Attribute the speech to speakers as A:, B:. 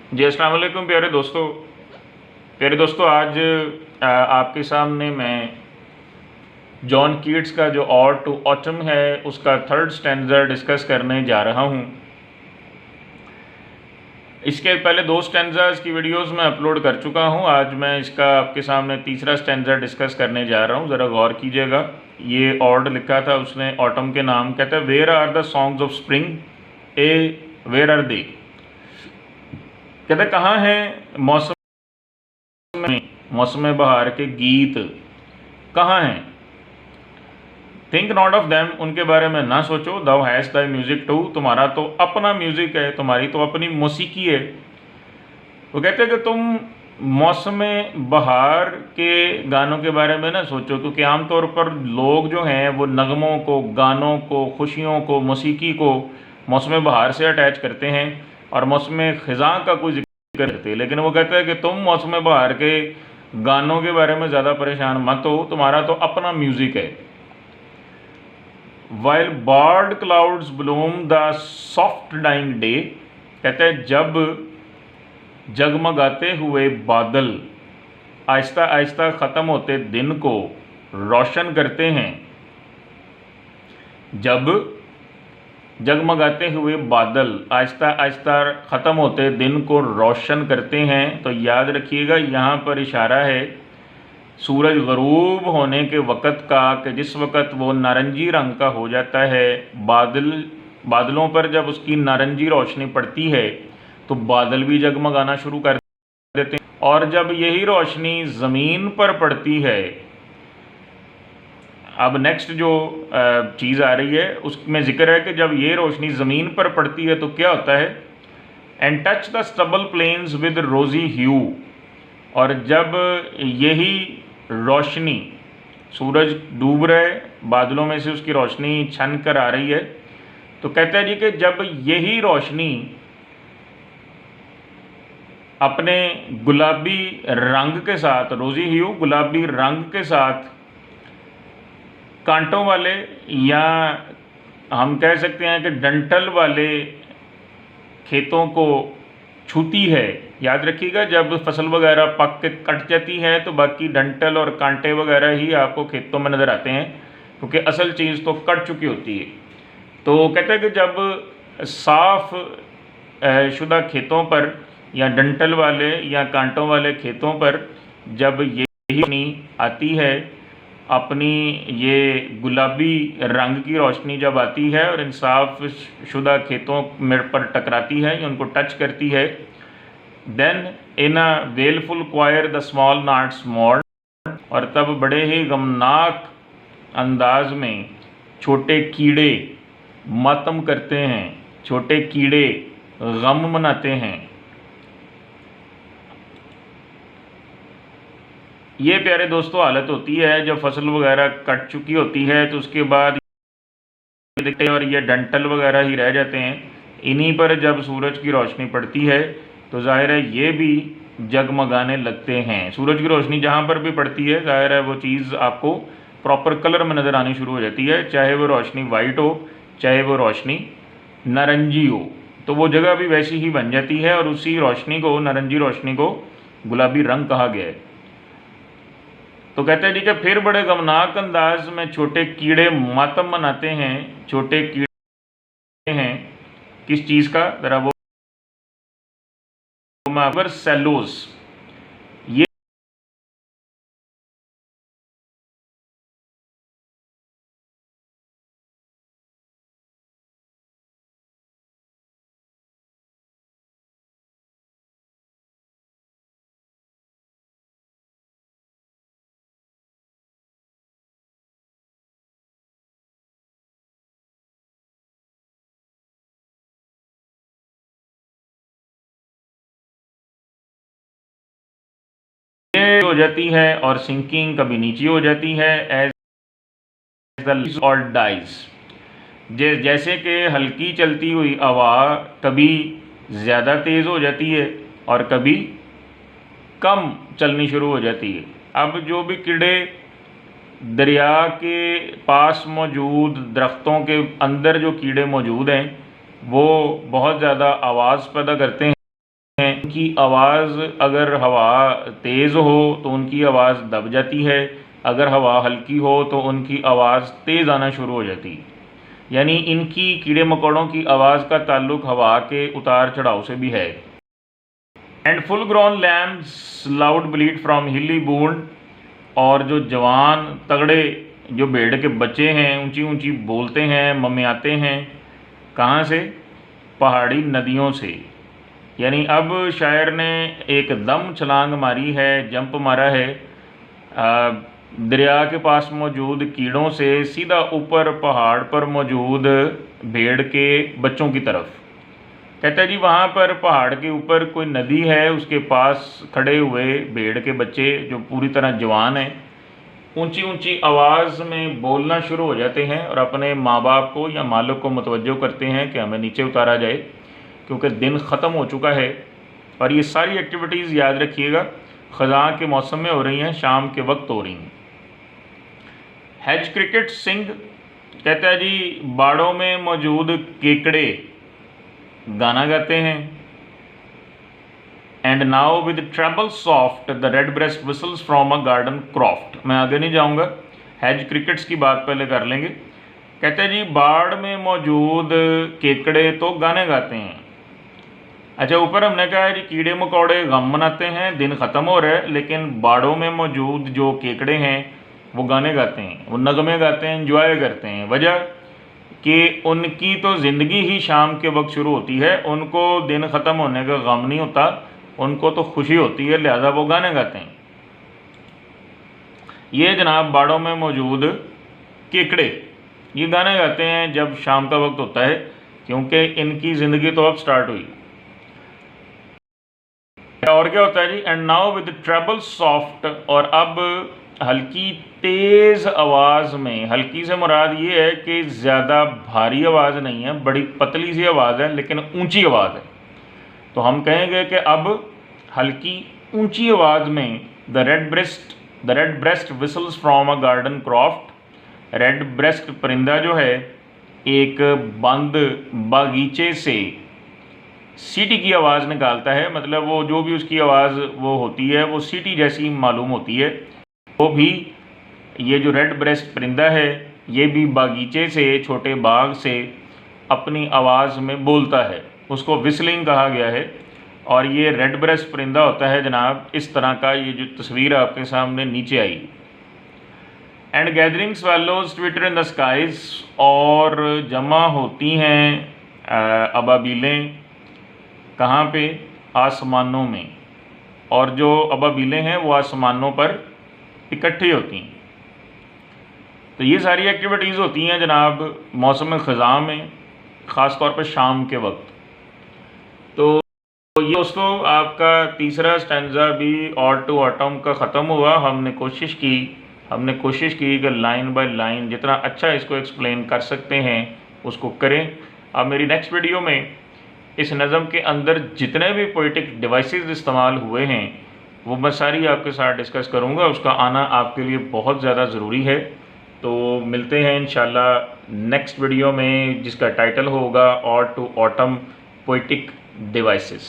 A: जी अस्सलाम वालेकुम प्यारे दोस्तों आज आपके सामने मैं जॉन कीट्स का जो ऑड टू ऑटम है उसका थर्ड स्टैंजा डिस्कस करने जा रहा हूँ। इसके पहले दो स्टैंजाज की वीडियोस मैं अपलोड कर चुका हूँ। आज मैं इसका आपके सामने तीसरा स्टैंजा डिस्कस करने जा रहा हूँ। ज़रा गौर कीजिएगा। ये ऑड लिखा था उसने ऑटम के नाम, कहता है where are the songs of spring, where are they. कहता है कहाँ हैं मौसम बहार के गीत, कहाँ हैं। थिंक नॉट ऑफ देम, उनके बारे में ना सोचो। दाउ हैज़ दाई म्यूज़िक टू, तुम्हारा तो अपना म्यूज़िक है, तुम्हारी तो अपनी मौसीकी है। वो कहते हैं कि तुम मौसम बहार के गानों के बारे में ना सोचो, क्योंकि आमतौर पर लोग जो हैं वो नगमों को, गानों को, खुशियों को, मौसीकी को मौसम बहार से अटैच करते हैं और मौसम ख़ज़ां का कोई जिक्र करते हैं। लेकिन वो कहता है कि तुम मौसम बहार के गानों के बारे में ज़्यादा परेशान मत हो, तुम्हारा तो अपना म्यूज़िक है। While barred clouds bloom the soft dying day, कहते हैं जब जगमगाते हुए बादल आहिस्ता आहिस्ता ख़त्म होते दिन को रोशन करते हैं। जब जगमगाते हुए बादल आहिस्ता आहिस्ता ख़त्म होते दिन को रोशन करते हैं, तो याद रखिएगा यहाँ पर इशारा है सूरज ग़रूब होने के वक़्त का, कि जिस वक़्त वो नारंगी रंग का हो जाता है। बादलों पर जब उसकी नारंगी रोशनी पड़ती है तो बादल भी जगमगाना शुरू कर देते हैं, और जब यही रोशनी ज़मीन पर पड़ती है, अब नेक्स्ट जो चीज़ आ रही है उसमें ज़िक्र है कि जब ये रोशनी ज़मीन पर पड़ती है तो क्या होता है। And touch the stubble plains with rosy hue, और जब यही रोशनी, सूरज डूब रहा है, बादलों में से उसकी रोशनी छन कर आ रही है, तो कहता है जी कि जब यही रोशनी अपने गुलाबी रंग के साथ, रोज़ी ह्यू गुलाबी रंग के साथ, कांटों वाले या हम कह सकते हैं कि डंठल वाले खेतों को छूती है। याद रखिएगा जब फसल वगैरह पक के कट जाती है तो बाकी डंठल और कांटे वगैरह ही आपको खेतों में नज़र आते हैं, क्योंकि असल चीज़ तो कट चुकी होती है। तो कहते हैं कि जब साफ शुदा खेतों पर या डंठल वाले या कांटों वाले खेतों पर जब यही आती है, अपनी ये गुलाबी रंग की रोशनी जब आती है और इन साफ शुदा खेतों में पर टकराती है या उनको टच करती है, then in a wailful choir the small gnats mourn, और तब बड़े ही गमनाक अंदाज में छोटे कीड़े मातम करते हैं, छोटे कीड़े गम मनाते हैं। ये प्यारे दोस्तों हालत होती है जब फसल वगैरह कट चुकी होती है, तो उसके बाद दिखते हैं और ये डंठल वगैरह ही रह जाते हैं। इन्हीं पर जब सूरज की रोशनी पड़ती है तो जाहिर है ये भी जगमगाने लगते हैं। सूरज की रोशनी जहाँ पर भी पड़ती है जाहिर है वो चीज़ आपको प्रॉपर कलर में नज़र आनी शुरू हो जाती है, चाहे वो रोशनी वाइट हो चाहे वो रोशनी नारंगी हो, तो वो जगह भी वैसी ही बन जाती है और उसी रोशनी को, नारंगी रोशनी को गुलाबी रंग कहा गया है। तो कहते हैं जी कि फिर बड़े गमनाक अंदाज में छोटे कीड़े मातम मनाते हैं। छोटे कीड़े हैं किस चीज़ का, ज़रा वो सेलोस, ये हो जाती है और सिंकिंग कभी नीचे हो जाती है, एज और डाइज। जैसे कि हल्की चलती हुई हवा कभी ज़्यादा तेज़ हो जाती है और कभी कम चलनी शुरू हो जाती है। अब जो भी कीड़े दरिया के पास मौजूद दरख्तों के अंदर जो कीड़े मौजूद हैं वो बहुत ज़्यादा आवाज़ पैदा करते हैं, की आवाज़ अगर हवा तेज़ हो तो उनकी आवाज़ दब जाती है, अगर हवा हल्की हो तो उनकी आवाज़ तेज़ आना शुरू हो जाती है। यानी इनकी कीड़े मकोड़ों की आवाज़ का ताल्लुक़ हवा के उतार चढ़ाव से भी है। And full grown lambs loud bleat from hilly बूंड, और जो जवान तगड़े जो भेड़ के बच्चे हैं ऊंची ऊंची बोलते हैं, मम्मियाते हैं। कहाँ से? पहाड़ी नदियों से। यानी अब शायर ने एक दम छलांग मारी है, जंप मारा है दरिया के पास मौजूद कीड़ों से सीधा ऊपर पहाड़ पर मौजूद भेड़ के बच्चों की तरफ। कहता है जी वहाँ पर पहाड़ के ऊपर कोई नदी है, उसके पास खड़े हुए भेड़ के बच्चे जो पूरी तरह जवान हैं ऊंची ऊंची आवाज़ में बोलना शुरू हो जाते हैं और अपने माँ बाप को या मालिक को मुतवज्जो करते हैं कि हमें नीचे उतारा जाए क्योंकि दिन ख़त्म हो चुका है। और ये सारी एक्टिविटीज़ याद रखिएगा ख़ज़ां के मौसम में हो रही हैं, शाम के वक्त हो रही हैं। हैज क्रिकेट सिंग, कहता है जी बाड़ों में मौजूद केकड़े गाना गाते हैं। And now with treble soft the red breast whistles from a garden croft. मैं आगे नहीं जाऊंगा, हैज क्रिकेट्स की बात पहले कर लेंगे। कहते हैं जी बाड़ में मौजूद केकड़े तो गाने गाते हैं। अच्छा, ऊपर हमने कहा है जी कीड़े मकोड़े गम मनाते हैं, दिन ख़त्म हो रहा है, लेकिन बाड़ों में मौजूद जो केकड़े हैं वो गाने गाते हैं, वो नगमे गाते हैं, इंजॉय करते हैं। वजह कि उनकी तो ज़िंदगी ही शाम के वक्त शुरू होती है, उनको दिन ख़त्म होने का गम नहीं होता, उनको तो खुशी होती है, लिहाजा वो गाने गाते हैं। ये जनाब बाड़ों में मौजूद केकड़े ये गाने गाते हैं जब शाम का वक्त होता है, क्योंकि इनकी ज़िंदगी तो अब स्टार्ट हुई। और क्या होता है जी? And now with treble soft, और अब हल्की तेज़ आवाज़ में, हल्की से मुराद ये है कि ज़्यादा भारी आवाज़ नहीं है, बड़ी पतली सी आवाज़ है लेकिन ऊंची आवाज़ है। तो हम कहेंगे कि अब हल्की ऊंची आवाज़ में the red breast whistles from a garden croft. Red breast परिंदा जो है एक बंद बागीचे से सीटी की आवाज़ निकालता है, मतलब वो जो भी उसकी आवाज़ वो होती है वो सीटी जैसी मालूम होती है। वो भी ये जो रेड ब्रेस्ट परिंदा है ये भी बागीचे से, छोटे बाग से अपनी आवाज़ में बोलता है, उसको विस्लिंग कहा गया है। और ये रेड ब्रेस्ट परिंदा होता है जनाब इस तरह का, ये जो तस्वीर आपके सामने नीचे आई। And gathering swallows twitter in the skies, और जमा होती हैं अबाबीलें कहाँ पे? आसमानों में। और जो अबाबीलें हैं वो आसमानों पर इकट्ठी होती हैं। तो ये सारी एक्टिविटीज़ होती हैं जनाब मौसम ख़ज़ां में, ख़ास तौर पर शाम के वक्त। तो ये दोस्तों आपका तीसरा स्टैंजा भी और टू ऑटम का ख़त्म हुआ। हमने कोशिश की कि लाइन बाय लाइन जितना अच्छा इसको एक्सप्लेन कर सकते हैं उसको करें। अब मेरी नेक्स्ट वीडियो में इस नज़म के अंदर जितने भी पोइटिक डिवाइसेस इस्तेमाल हुए हैं वो मैं सारी आपके साथ डिस्कस करूँगा। उसका आना आपके लिए बहुत ज़्यादा ज़रूरी है। तो मिलते हैं इंशाल्लाह नेक्स्ट वीडियो में जिसका टाइटल होगा और टू ऑटम पोइटिक डिवाइसेस।